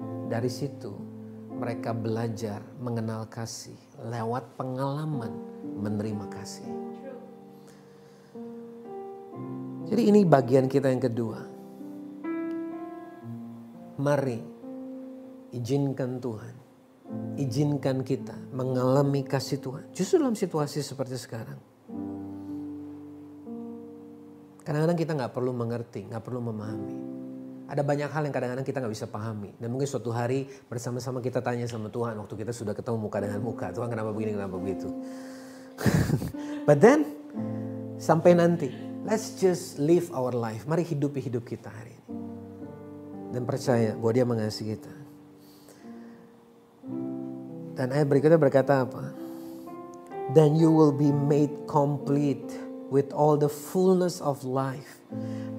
Dari situ mereka belajar mengenal kasih lewat pengalaman menerima kasih. Jadi ini bagian kita yang kedua. Mari izinkan Tuhan, izinkan kita mengalami kasih Tuhan. Justru dalam situasi seperti sekarang. Kadang-kadang kita gak perlu mengerti, gak perlu memahami. Ada banyak hal yang kadang-kadang kita gak bisa pahami. Dan mungkin suatu hari bersama-sama kita tanya sama Tuhan. Waktu kita sudah ketemu muka dengan muka. Tuhan kenapa begini, kenapa begitu. But then, sampai nanti. Let's just live our life. Mari hidupi hidup kita hari ini. Dan percaya bahwa Dia mengasihi kita. Dan ayat berikutnya berkata apa? Then you will be made complete with all the fullness of life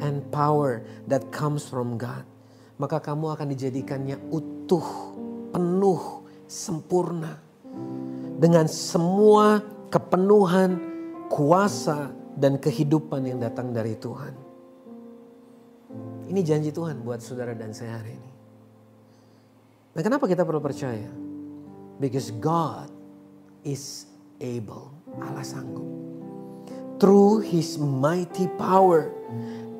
and power that comes from God. Maka kamu akan dijadikannya utuh, penuh, sempurna. Dengan semua kepenuhan, kuasa, dan kehidupan yang datang dari Tuhan. Ini janji Tuhan buat saudara dan saya hari ini. Nah, kenapa kita perlu percaya? Because God is able. Allah sanggup. Through His mighty power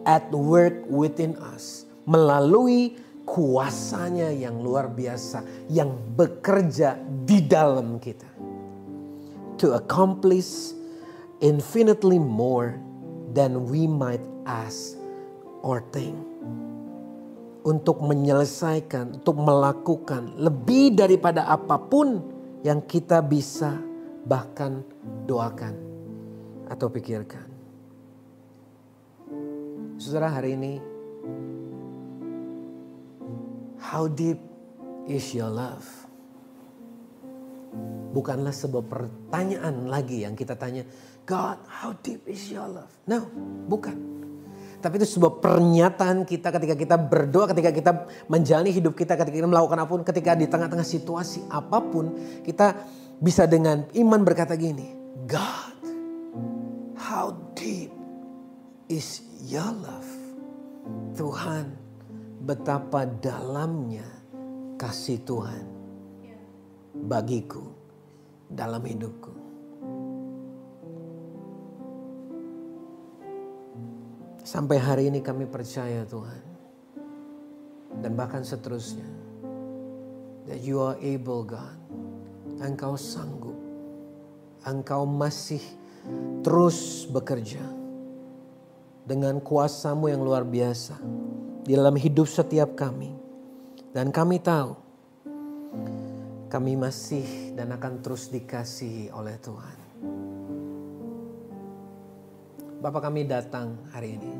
at work within us. Melalui kuasanya yang luar biasa. Yang bekerja di dalam kita. To accomplish infinitely more than we might ask or think. Untuk menyelesaikan, untuk melakukan lebih daripada apapun yang kita bisa bahkan doakan atau pikirkan. Saudara, hari ini, how deep is your love? Bukanlah sebuah pertanyaan lagi yang kita tanya, God, how deep is your love? No, bukan. Tapi itu sebuah pernyataan kita ketika kita berdoa, ketika kita menjalani hidup kita, ketika kita melakukan apapun, ketika di tengah-tengah situasi apapun, kita bisa dengan iman berkata gini, God, how deep is your love? Tuhan, betapa dalamnya kasih Tuhan bagiku dalam hidupku. Sampai hari ini kami percaya Tuhan. Dan bahkan seterusnya. That you are able God. Engkau sanggup. Engkau masih terus bekerja. Dengan kuasa-Mu yang luar biasa. Di dalam hidup setiap kami. Dan kami tahu. Kami masih dan akan terus dikasihi oleh Tuhan. Bapak, kami datang hari ini.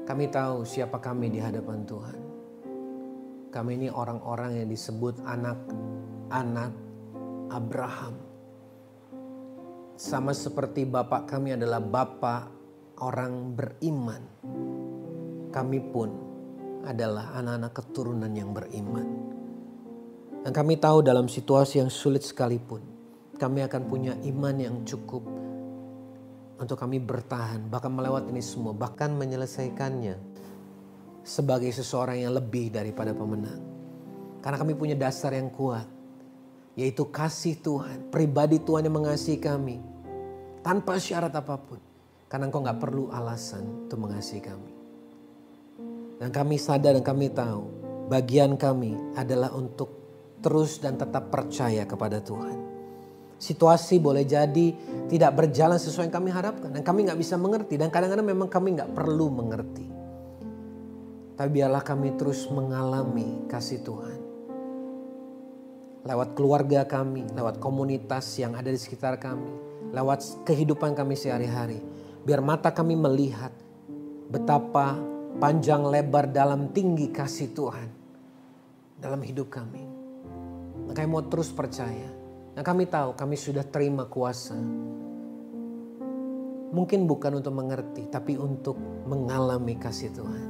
Kami tahu siapa kami di hadapan Tuhan. Kami ini orang-orang yang disebut anak-anak Abraham. Sama seperti Bapak kami adalah Bapak orang beriman. Kami pun adalah anak-anak keturunan yang beriman. Dan kami tahu dalam situasi yang sulit sekalipun, kami akan punya iman yang cukup untuk kami bertahan, bahkan melewati ini semua, bahkan menyelesaikannya sebagai seseorang yang lebih daripada pemenang. Karena kami punya dasar yang kuat, yaitu kasih Tuhan, pribadi Tuhan yang mengasihi kami tanpa syarat apapun. Karena Engkau gak perlu alasan untuk mengasihi kami. Dan kami sadar dan kami tahu bagian kami adalah untuk terus dan tetap percaya kepada Tuhan. Situasi boleh jadi tidak berjalan sesuai yang kami harapkan. Dan kami gak bisa mengerti. Dan kadang-kadang memang kami gak perlu mengerti. Tapi biarlah kami terus mengalami kasih Tuhan. Lewat keluarga kami, lewat komunitas yang ada di sekitar kami. Lewat kehidupan kami sehari-hari. Biar mata kami melihat betapa panjang lebar dalam tinggi kasih Tuhan dalam hidup kami. Dan kami mau terus percaya. Dan kami tahu kami sudah terima kuasa. Mungkin bukan untuk mengerti, tapi untuk mengalami kasih Tuhan.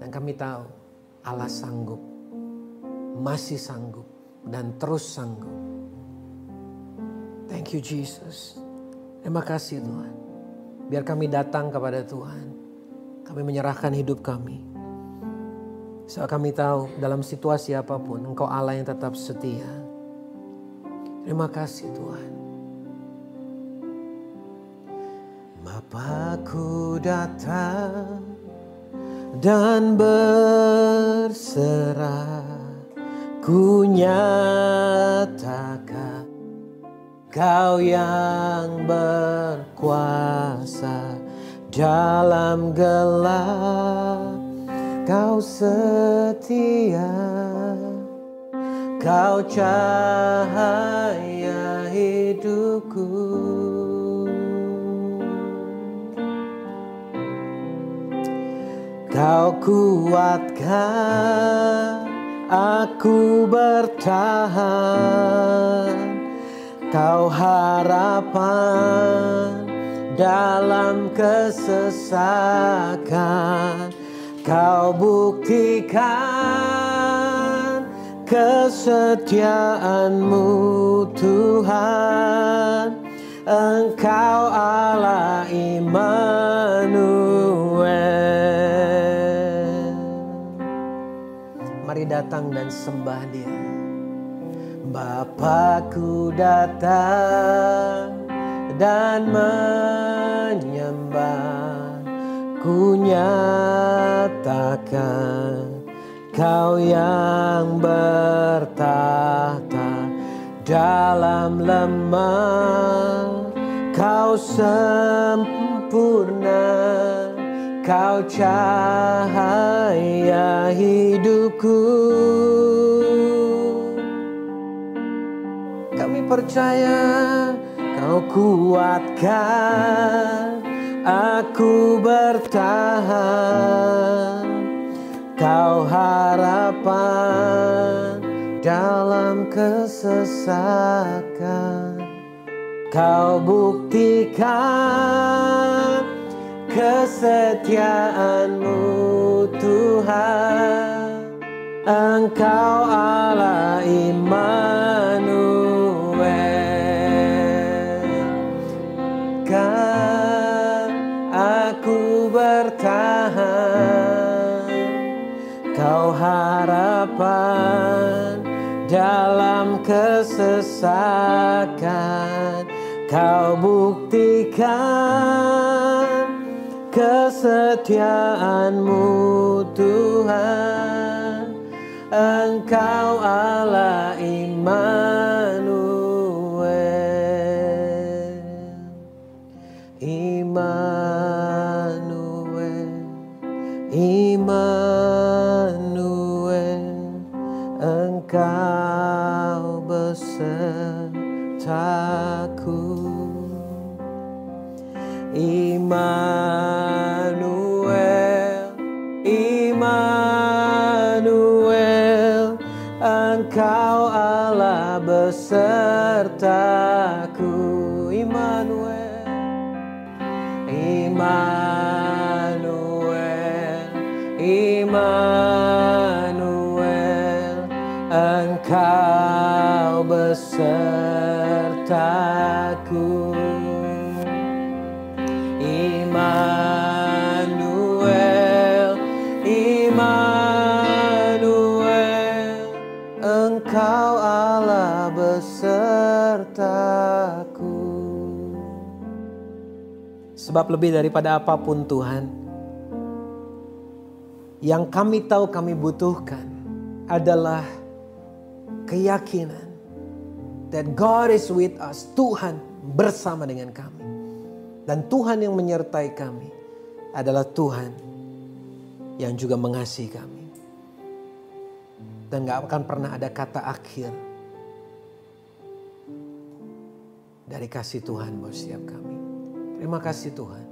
Dan kami tahu Allah sanggup, masih sanggup, dan terus sanggup. Thank you Jesus. Terima kasih Tuhan. Biar kami datang kepada Tuhan. Kami menyerahkan hidup kami. Saat kami tahu dalam situasi apapun, Engkau Allah yang tetap setia. Terima kasih Tuhan. Bapa-Ku datang dan berserah, ku nyatakan Kau yang berkuasa dalam gelap, Kau setia, Kau cahaya hidupku. Kau kuatkan aku bertahan, Kau harapan dalam kesesakan. Kau buktikan kesetiaan-Mu Tuhan. Engkau Allah Immanuel. Mari datang dan sembah Dia. Bapa-Ku datang dan menyembah, ku nyatakan Kau yang bertahta dalam lemah. Kau sempurna, Kau cahaya hidupku. Kami percaya Kau kuatkan aku bertahan, Kau harapan dalam kesesakan. Kau buktikan kesetiaan-Mu Tuhan. Engkau Allah Immanuel. Kan aku bertahan, Kau harapan dalam kesesakan. Kau buktikan kesetiaan-Mu Tuhan. Engkau Allah Immanuel. Immanuel, Immanuel, Engkau besertaku. Immanuel, Immanuel, Engkau Allah besertaku. Immanuel, Immanuel, Immanuel, Immanuel, Immanuel, Engkau Allah besertaku. Sebab lebih daripada apapun Tuhan, yang kami tahu kami butuhkan adalah keyakinan that God is with us. Tuhan bersama dengan kami. Dan Tuhan yang menyertai kami adalah Tuhan yang juga mengasihi kami. Dan gak akan pernah ada kata akhir dari kasih Tuhan buat setiap kami. Terima kasih Tuhan.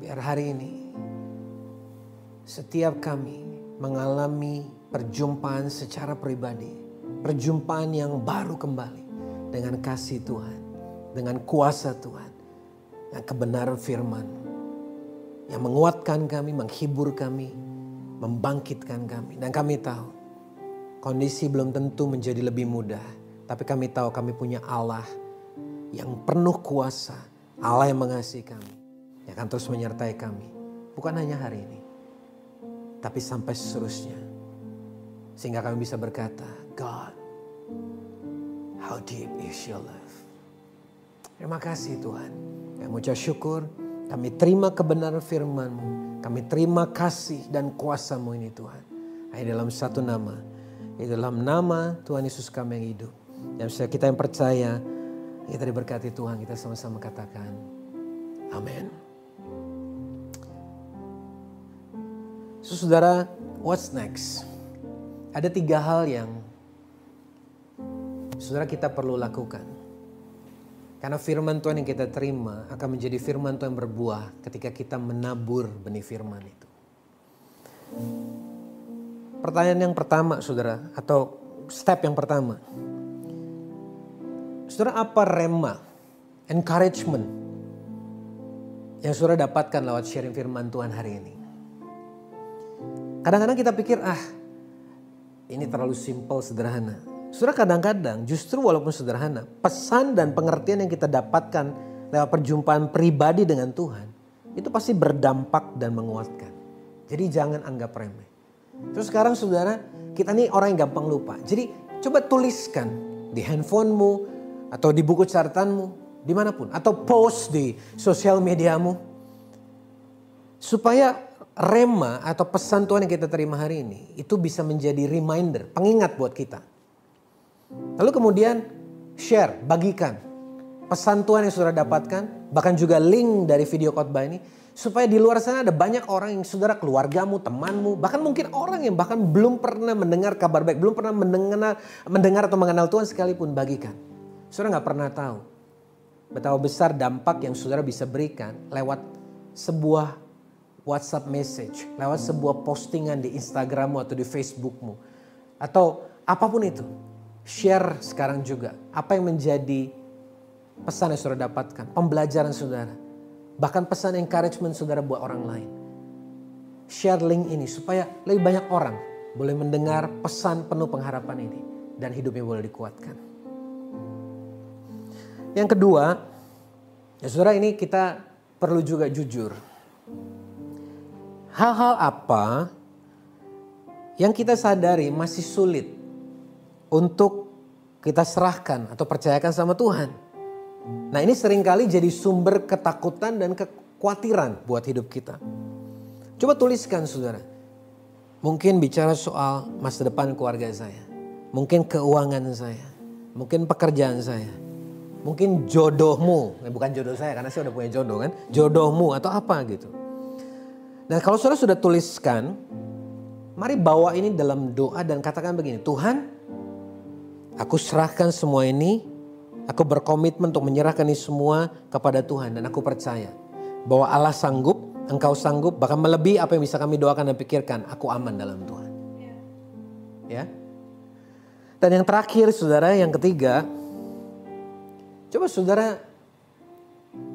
Biar hari ini setiap kami mengalami perjumpaan secara pribadi. Perjumpaan yang baru kembali dengan kasih Tuhan. Dengan kuasa Tuhan. Yang kebenaran firman. Yang menguatkan kami, menghibur kami. Membangkitkan kami. Dan kami tahu kondisi belum tentu menjadi lebih mudah. Tapi kami tahu kami punya Allah yang penuh kuasa. Allah yang mengasihi kami. Yang akan terus menyertai kami. Bukan hanya hari ini. Tapi sampai seterusnya. Sehingga kami bisa berkata, God, how deep is your love? Terima kasih Tuhan. Kami mengucap syukur. Kami terima kebenaran firman-Mu. Kami terima kasih dan kuasa-Mu ini Tuhan. Hanya dalam satu nama. Di dalam nama Tuhan Yesus kami yang hidup. Dan kita yang percaya, kita diberkati Tuhan. Kita sama-sama katakan, amin. Saudara, what's next? Ada 3 hal yang saudara kita perlu lakukan. Karena firman Tuhan yang kita terima akan menjadi firman Tuhan yang berbuah ketika kita menabur benih firman itu. Pertanyaan yang pertama saudara, atau step yang pertama. Saudara, apa rema, encouragement yang saudara dapatkan lewat sharing firman Tuhan hari ini? Kadang-kadang kita pikir, ini terlalu simpel, sederhana. Saudara, kadang-kadang justru walaupun sederhana, pesan dan pengertian yang kita dapatkan lewat perjumpaan pribadi dengan Tuhan, itu pasti berdampak dan menguatkan. Jadi jangan anggap remeh. Terus sekarang saudara, kita nih orang yang gampang lupa. Jadi coba tuliskan di handphonemu, atau di buku catatanmu, dimanapun. Atau post di sosial mediamu. Supaya rema atau pesan Tuhan yang kita terima hari ini, itu bisa menjadi reminder, pengingat buat kita. Lalu kemudian share, bagikan pesan Tuhan yang saudara dapatkan, bahkan juga link dari video khotbah ini, supaya di luar sana ada banyak orang yang saudara, keluargamu, temanmu, bahkan mungkin orang yang bahkan belum pernah mendengar kabar baik, belum pernah mendengar atau mengenal Tuhan sekalipun, bagikan. Saudara gak pernah tahu betapa besar dampak yang saudara bisa berikan lewat sebuah WhatsApp message, lewat sebuah postingan di Instagrammu atau di Facebookmu, atau apapun itu. Share sekarang juga apa yang menjadi pesan yang saudara dapatkan, pembelajaran saudara, bahkan pesan encouragement saudara buat orang lain. Share link ini supaya lebih banyak orang boleh mendengar pesan penuh pengharapan ini dan hidupnya boleh dikuatkan. Yang kedua, ya saudara, ini kita perlu juga jujur. Hal-hal apa yang kita sadari masih sulit untuk kita serahkan atau percayakan sama Tuhan. Nah, ini seringkali jadi sumber ketakutan dan kekhawatiran buat hidup kita. Coba tuliskan saudara. Mungkin bicara soal masa depan keluarga saya. Mungkin keuangan saya. Mungkin pekerjaan saya. Mungkin jodohmu. Bukan jodoh saya karena saya udah punya jodoh kan. Jodohmu atau apa gitu. Nah, kalau saudara sudah tuliskan, mari bawa ini dalam doa dan katakan begini. Tuhan, aku serahkan semua ini, aku berkomitmen untuk menyerahkan ini semua kepada Tuhan. Dan aku percaya bahwa Allah sanggup, Engkau sanggup, bahkan melebihi apa yang bisa kami doakan dan pikirkan. Aku aman dalam Tuhan. Ya. Dan yang terakhir saudara, yang ketiga, coba saudara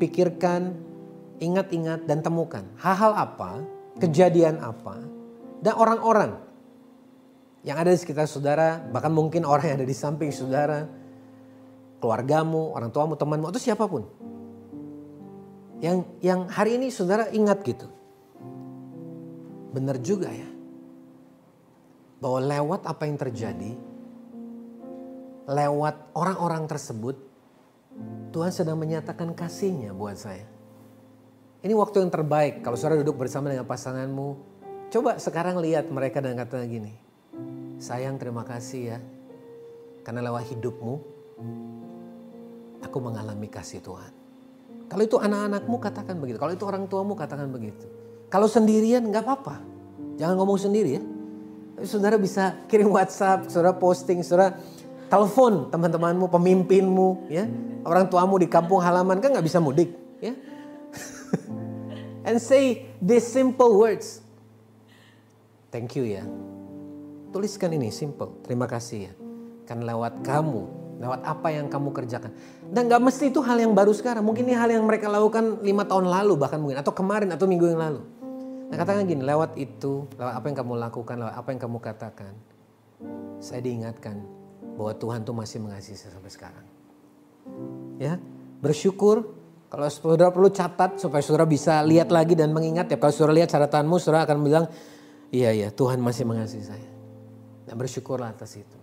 pikirkan, ingat-ingat dan temukan hal-hal apa, kejadian apa, dan orang-orang yang ada di sekitar saudara, bahkan mungkin orang yang ada di samping saudara, keluargamu, orang tuamu, temanmu, atau siapapun. Yang hari ini saudara ingat gitu. Benar juga ya. Bahwa lewat apa yang terjadi, lewat orang-orang tersebut, Tuhan sedang menyatakan kasih-Nya buat saya. Ini waktu yang terbaik kalau saudara duduk bersama dengan pasanganmu. Coba sekarang lihat mereka dan kata gini, sayang terima kasih ya. Karena lewat hidupmu, aku mengalami kasih Tuhan. Kalau itu anak-anakmu katakan begitu. Kalau itu orang tuamu katakan begitu. Kalau sendirian gak apa-apa. Jangan ngomong sendiri ya. Tapi saudara bisa kirim WhatsApp, saudara posting, saudara telepon teman-temanmu, pemimpinmu, ya, orang tuamu di kampung halaman kan nggak bisa mudik, ya. And say these simple words. Thank you ya. Tuliskan ini simple. Terima kasih ya. Kan lewat kamu, lewat apa yang kamu kerjakan. Dan nggak mesti itu hal yang baru sekarang. Mungkin ini hal yang mereka lakukan 5 tahun lalu bahkan mungkin, atau kemarin atau minggu yang lalu. Nah katakan gini, lewat itu, lewat apa yang kamu lakukan, lewat apa yang kamu katakan, saya diingatkan bahwa Tuhan tuh masih mengasihi saya sampai sekarang. Ya, bersyukur. Kalau saudara perlu catat supaya saudara bisa lihat lagi dan mengingat ya. Kalau saudara lihat catatanmu, saudara akan bilang, iya Tuhan masih mengasihi saya. Dan bersyukurlah atas itu.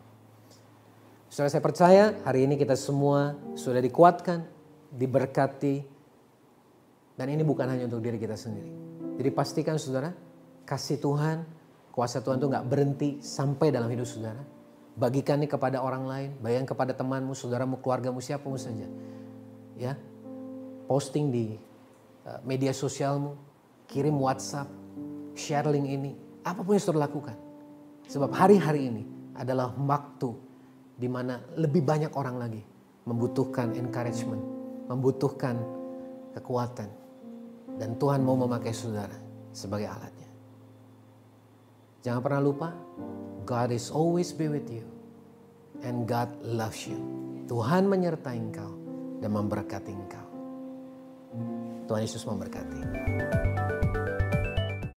Saudara, saya percaya hari ini kita semua sudah dikuatkan, diberkati. Dan ini bukan hanya untuk diri kita sendiri. Jadi pastikan saudara, kasih Tuhan, kuasa Tuhan itu gak berhenti sampai dalam hidup saudara. Bagikan ini kepada orang lain, bagikan kepada temanmu, saudaramu, keluargamu, siapamu saja. Ya, posting di media sosialmu, kirim WhatsApp, share link ini, apapun yang saudara lakukan. Sebab hari-hari ini adalah waktu di mana lebih banyak orang lagi membutuhkan encouragement, membutuhkan kekuatan. Dan Tuhan mau memakai saudara sebagai alatnya. Jangan pernah lupa, God is always be with you. And God loves you. Tuhan menyertai engkau dan memberkati engkau. Tuhan Yesus memberkati.